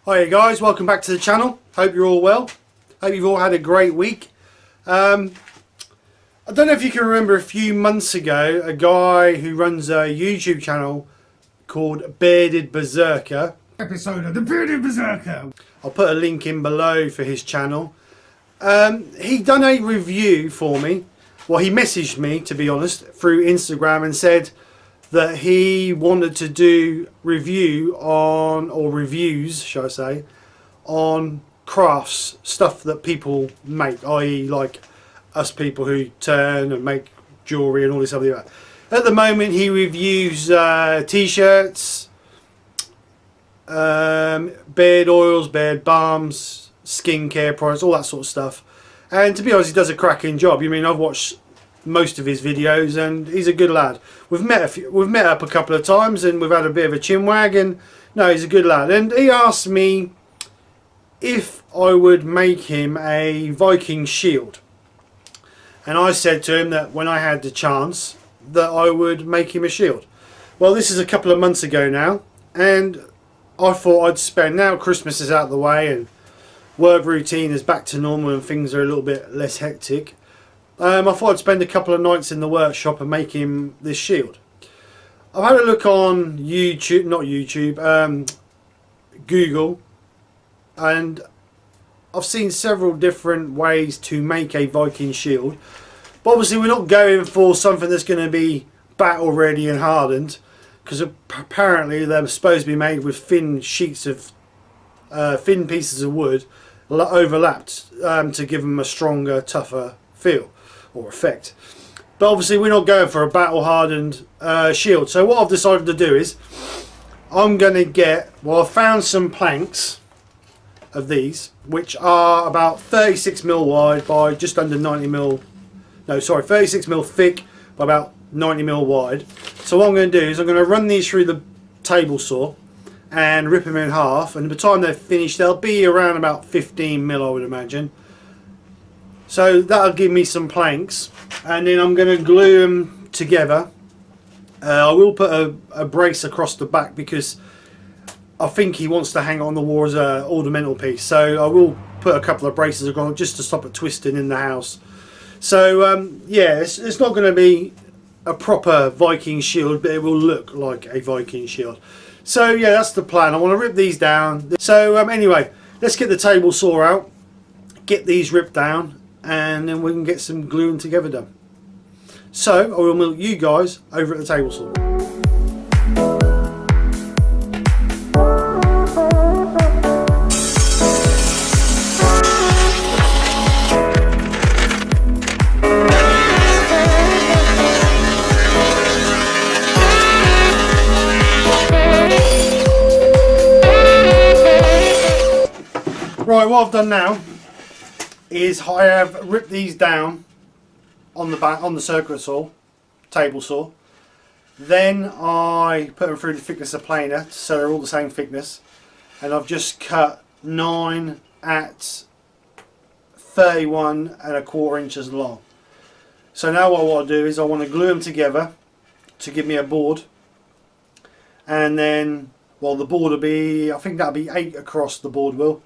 Hi guys, welcome back to the channel. Hope you're all well. Hope you've all had a great week. I don't know if you can remember, a few months ago, a guy who runs a YouTube channel called Bearded Berserker. Episode of the Bearded Berserker. I'll put a link in below for his channel. He done a review for me. Well, he messaged me, to be honest, through Instagram and said that he wanted to do reviews, shall I say, on crafts, stuff that people make, i.e. like us people who turn and make jewellery and all this other stuff. At the moment he reviews t-shirts, beard oils, beard balms, skincare products, all that sort of stuff. And to be honest, he does a cracking job. I mean, I've watched most of his videos and he's a good lad. We've met up a couple of times and we've had a bit of a chinwag, and no, he's a good lad. And he asked me if I would make him a Viking shield, and I said to him that when I had the chance that I would make him a shield. Well, this is a couple of months ago now, and I thought I'd spend, now Christmas is out of the way and work routine is back to normal and things are a little bit less hectic, I thought I'd spend a couple of nights in the workshop and make him this shield. I've had a look on YouTube, not YouTube, Google, and I've seen several different ways to make a Viking shield. But obviously we're not going for something that's going to be battle ready and hardened, because apparently they're supposed to be made with thin sheets of thin pieces of wood overlapped to give them a stronger, tougher feel or effect. But obviously we're not going for a battle hardened shield. So what I've decided to do is I'm going to get, well, I found some planks of these which are about 36mm wide by just under 90mm, no sorry, 36mm thick by about 90mm wide. So what I'm going to do is I'm going to run these through the table saw and rip them in half, and by the time they're finished they'll be around about 15mm, I would imagine. So that'll give me some planks, and then I'm going to glue them together. I will put a brace across the back because I think he wants to hang it on the wall as an ornamental piece. So I will put a couple of braces across just to stop it twisting in the house. So yeah, it's not going to be a proper Viking shield, but it will look like a Viking shield. So yeah, that's the plan. I want to rip these down. So anyway, let's get the table saw out, get these ripped down, and then we can get some gluing together done. So I will meet you guys over at the table saw. Right, what I've done now is I have ripped these down on the back, on the circular saw, table saw. Then I put them through the thickness of planer so they're all the same thickness, and I've just cut 9 at 31¼ inches long. So now what I want to do is I want to glue them together to give me a board, and then, well, the board will be, I think that'll be 8 across, the board will.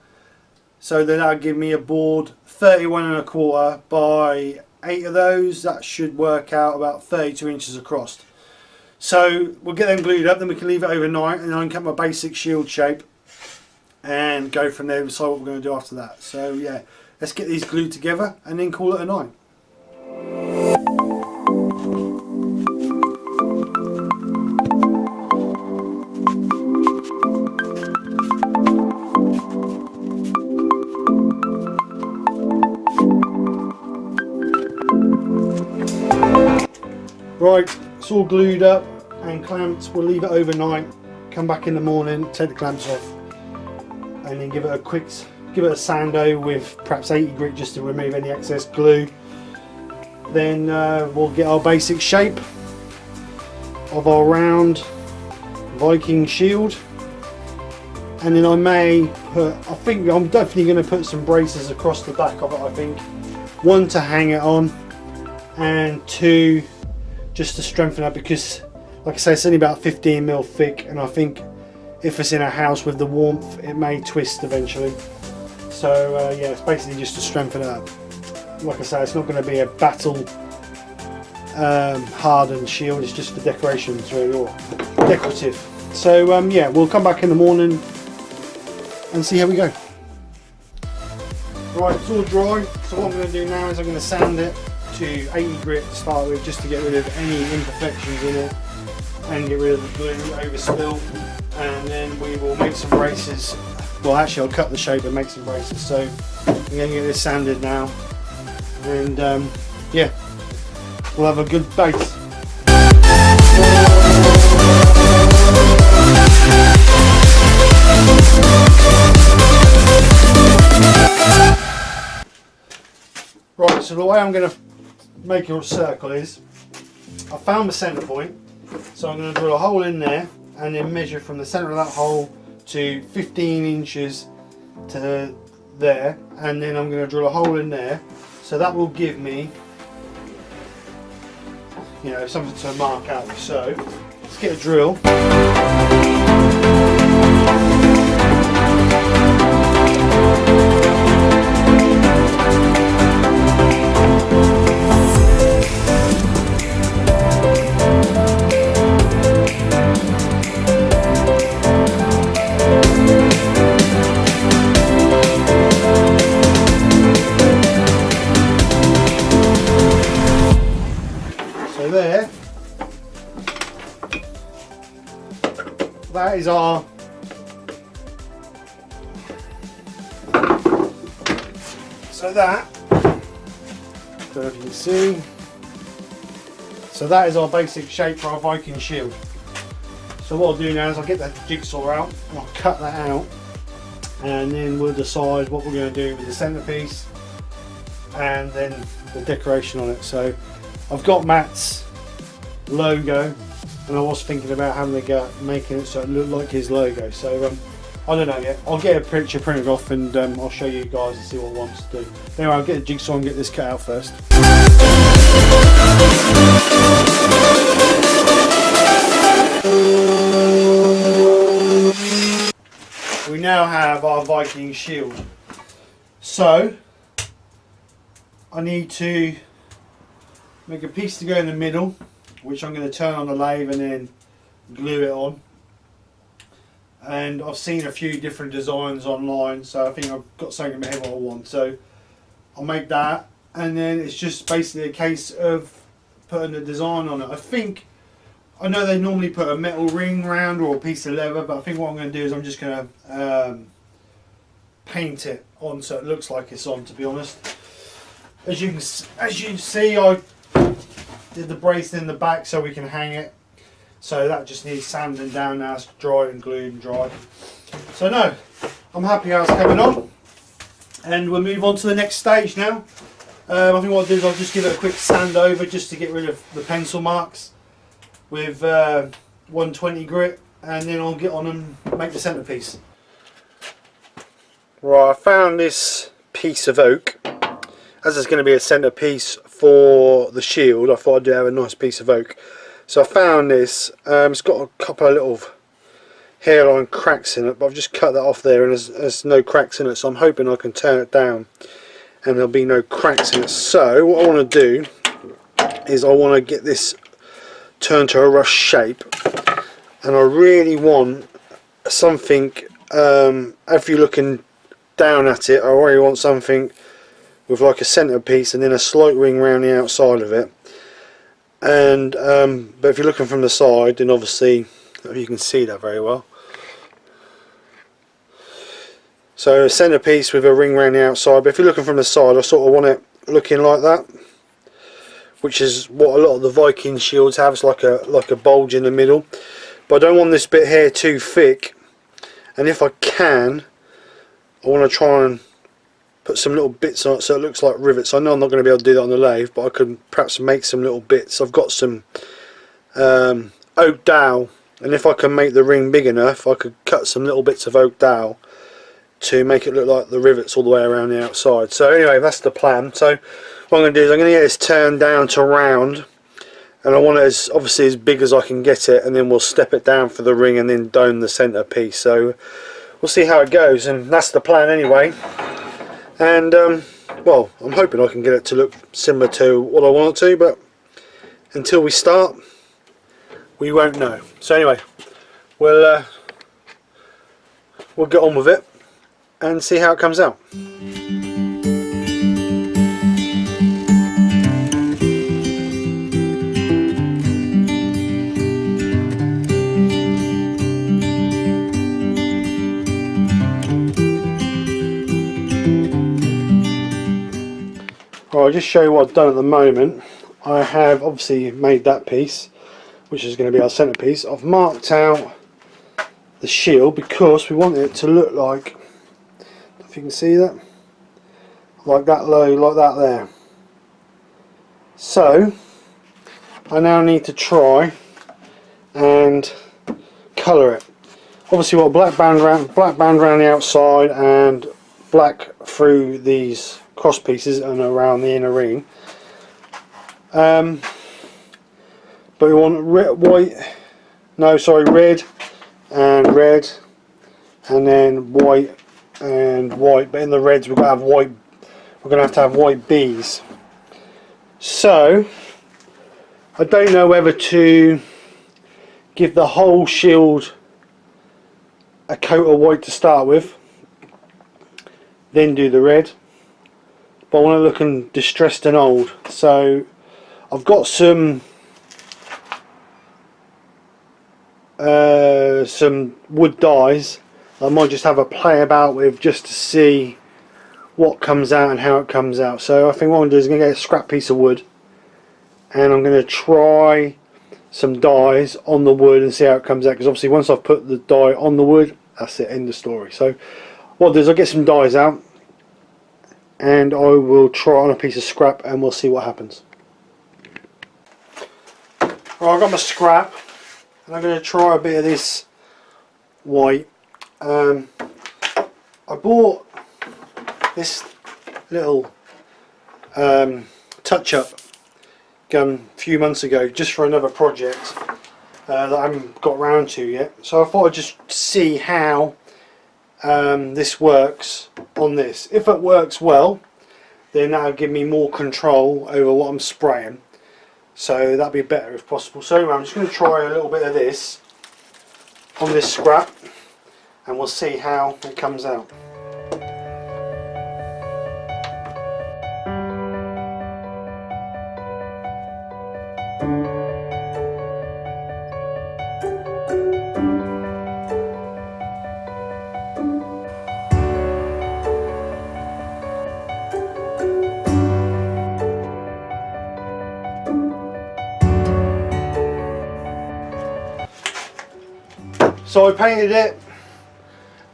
So then that'll give me a board 31¼ by 8 of those. That should work out about 32 inches across. So we'll get them glued up, then we can leave it overnight, and then I can cut my basic shield shape and go from there and decide what we're going to do after that. So yeah, let's get these glued together and then call it a night. Right, it's all glued up and clamped. We'll leave it overnight, come back in the morning, take the clamps off, and then give it a sando with perhaps 80 grit just to remove any excess glue. Then we'll get our basic shape of our round Viking shield, and then I may put, I think I'm definitely going to put some braces across the back of it. I think one to hang it on, and two just to strengthen it, because like I say, it's only about 15mm thick, and I think if it's in a house with the warmth, it may twist eventually. So yeah, it's basically just to strengthen it up. Like I say, it's not going to be a battle hardened shield, it's just for decorations really, or decorative. So yeah, we'll come back in the morning and see how we go. Right, it's all dry, so what I'm going to do now is I'm going to sand it to 80 grit to start with, just to get rid of any imperfections in it and get rid of the glue overspill, and then we will make some braces. Well, actually I'll cut the shape and make some braces. So I'm going to get this sanded now, and yeah, we'll have a good base. Right, so the way I'm going to make your circle is, I found the centre point, so I'm going to drill a hole in there and then measure from the centre of that hole to 15 inches to there, and then I'm going to drill a hole in there, so that will give me, you know, something to mark out with. So let's get a drill. There, that is our don't know if you can see, so that is our basic shape for our Viking shield. So what I'll do now is I'll get that jigsaw out and I'll cut that out, and then we'll decide what we're going to do with the centerpiece and then the decoration on it. So I've got Matt's logo, and I was thinking about having the guy making it so it looked like his logo. So I don't know yet. I'll get a picture printed off and I'll show you guys and see what I want to do. Anyway, I'll get a jigsaw and get this cut out first. We now have our Viking shield. So I need to make a piece to go in the middle, which I'm going to turn on the lathe and then glue it on. And I've seen a few different designs online, so I think I've got something in my head what I want. So I'll make that, and then it's just basically a case of putting the design on it. I know they normally put a metal ring round or a piece of leather, but I think what I'm going to do is I'm just going to paint it on so it looks like it's on, to be honest. As you see, I did the brace in the back so we can hang it. So that just needs sanding down now. It's dry and glued and dry. So no, I'm happy how it's coming on. And we'll move on to the next stage now. I think what I'll do is I'll just give it a quick sand over just to get rid of the pencil marks with 120 grit, and then I'll get on and make the centerpiece. Right, I found this piece of oak. As it's going to be a centerpiece for the shield, I thought I'd do have a nice piece of oak. So I found this. It's got a couple of little hairline cracks in it, but I've just cut that off there, and there's no cracks in it. So I'm hoping I can turn it down and there'll be no cracks in it. So what I want to do is I want to get this turned to a rush shape, and I really want something. If you're looking down at it, I really want something with like a centerpiece and then a slight ring around the outside of it. And but if you're looking from the side, then obviously you can see that very well. So a centerpiece with a ring around the outside, but if you're looking from the side, I sort of want it looking like that, which is what a lot of the Viking shields have. It's like a bulge in the middle, but I don't want this bit here too thick, and if I can, I want to try and put some little bits on it so it looks like rivets. I know I'm not going to be able to do that on the lathe, but I could perhaps make some little bits. I've got some oak dowel, and if I can make the ring big enough, I could cut some little bits of oak dowel to make it look like the rivets all the way around the outside. So anyway, that's the plan. So what I'm going to do is I'm going to get this turned down to round, and I want it as obviously as big as I can get it, and then we'll step it down for the ring and then dome the centre piece. So we'll see how it goes, and that's the plan anyway. And well, I'm hoping I can get it to look similar to what I want it to, but until we start we won't know. So anyway, we'll get on with it and see how it comes out. I'll just show you what I've done at the moment. I have obviously made that piece, which is going to be our centre piece. I've marked out the shield because we want it to look like, if you can see that, like that low, like that there. So I now need to try and colour it. Obviously, we've got black band around the outside and black through these cross pieces and around the inner ring. But we want red and then white and white, but in the reds we're going to have white. We're going to have white bees. So I don't know whether to give the whole shield a coat of white to start with, then do the red, but I want it looking distressed and old. So I've got some wood dyes I might just have a play about with, just to see what comes out and how it comes out. So I think what I'm going to do is I'm going to get a scrap piece of wood and I'm going to try some dyes on the wood and see how it comes out, because obviously once I've put the dye on the wood, that's it, end of story. So what I'll do is I'll get some dyes out and I will try on a piece of scrap and we'll see what happens. Right, I've got my scrap and I'm going to try a bit of this white. I bought this little touch-up gun a few months ago just for another project that I haven't got round to yet. So I thought I'd just see how this works on this. If it works well, then that'll give me more control over what I'm spraying. So that'd be better if possible. So anyway, I'm just going to try a little bit of this on this scrap and we'll see how it comes out. So I painted it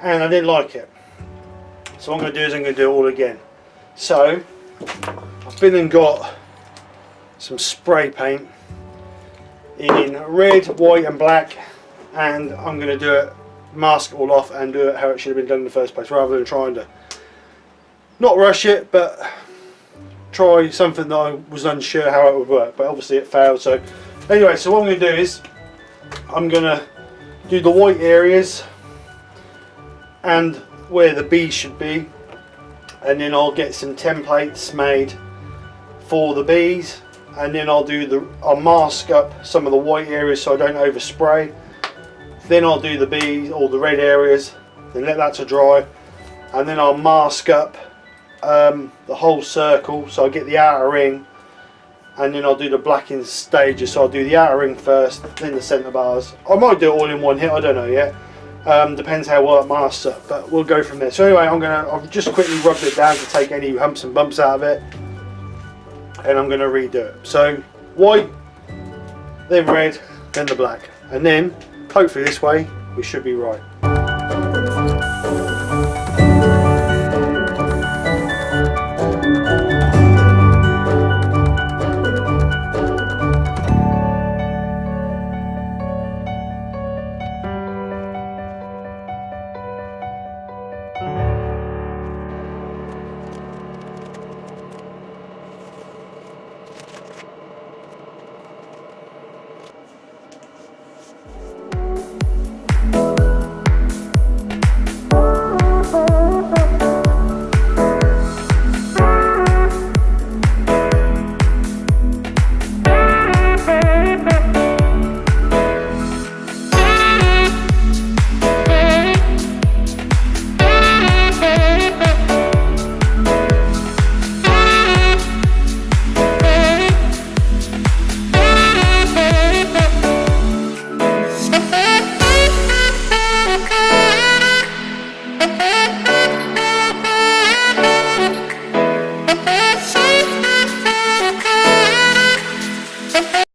and I didn't like it. So what I'm going to do is I'm going to do it all again. So I've been and got some spray paint in red, white and black, and I'm going to do it, mask it all off and do it how it should have been done in the first place, rather than trying to not rush it but try something that I was unsure how it would work, but obviously it failed. So anyway, so what I'm going to do is I'm going to do the white areas and where the bees should be, and then I'll get some templates made for the bees, and then I'll mask up some of the white areas so I don't overspray. Then I'll do the bees, all the red areas, then let that to dry, and then I'll mask up the whole circle so I get the outer ring, and then I'll do the blacking stages. So I'll do the outer ring first, then the centre bars. I might do it all in one hit, I don't know yet. Depends how well it masks up, but we'll go from there. So anyway, I've just quickly rubbed it down to take any humps and bumps out of it, and I'm going to redo it. So white, then red, then the black, and then hopefully this way we should be right.